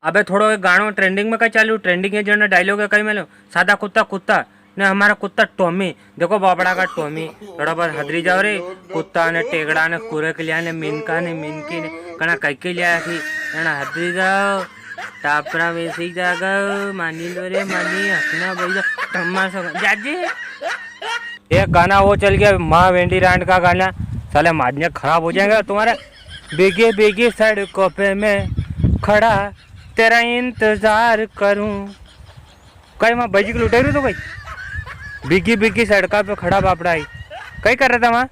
अबे थोड़ो एक गानो ट्रेंडिंग में कहीं चालू, ट्रेंडिंग है जो डायलॉग है कहीं में लो, सादा कुत्ता कुत्ता ने हमारा कुत्ता टॉमी, देखो बाबड़ा का टॉमी थोड़ा बहुत हदरी जाओ रे, कुत्ता ने टेगड़ा ने कुरे के लिया ने मिनका ने मिनकी ने कना कई के लिया थी ना हदरी जाओ टापरा वैसी जागो मानी लो रे मानी हकना भैया टम्मा सो जाजी। एक गाना वो चल गया माँ वेंडी रांड का गाना, साले माजने खराब हो जाएगा तुम्हारे। बेगे बेगे सड़कों पे मैं खड़ा तेरा इंतजार करूं, कहीं वहाँ बजी की लुटेरी तो कहीं बिगी बिगी सड़का पे खड़ा बापड़ा आई कहीं कर रहा था वहाँ,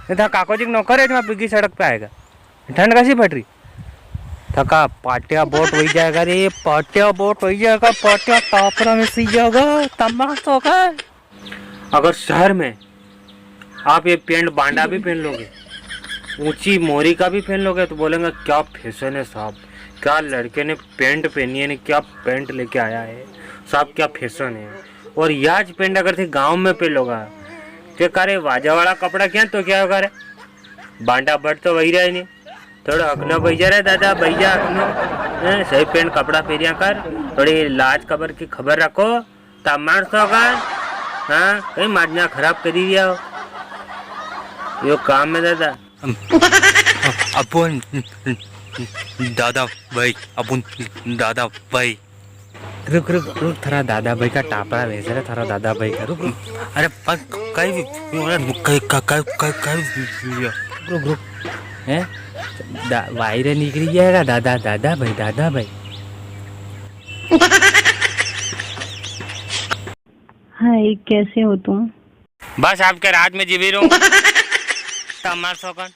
नहीं था काको जी नौकर है वहाँ बिगी सड़क पे आएगा, ठंड कैसी फट रही थका पाटिया बोट वही जाएगा रे, पाटिया बोट वही जाएगा, पाटिया टापरा में सी जाएगा तमाश होगा। अगर शहर में आप ये पेंट बांडा भी पहन लोगे, ऊंची मोरी का भी पहन लोगे तो बोलेंगे क्या फैशन है साहब, क्या लड़के ने पेंट पहनी है, क्या पेंट लेके आया है साहब, क्या फैशन है। और याज पेंट अगर थे गांव में पहन लोगा क्या करे वाजा वाला कपड़ा क्या तो क्या होगा रे, बांडा बट तो वही रहे नहीं, थोड़ा हकना भैया रे दादा भैया हकना सही पेंट कपड़ा पहनिया कर, थोड़ी लाज खबर की खबर रखो तमार सो कर, हाँ कहीं माजना खराब करी दिया हो यो काम में दादा। अपन दादा भाई, अपन दादा भाई रुक रुक रुक थरा दादा भाई का टापरा वैसे रे, थरा दादा भाई का रुक रुक, अरे पर रुक रुक हैं वायरे निकली जाएगा दादा दादा भाई दादा भाई। हाय कैसे हो तुम? बस आपके रात में जीवी रहूं तमार सौकन।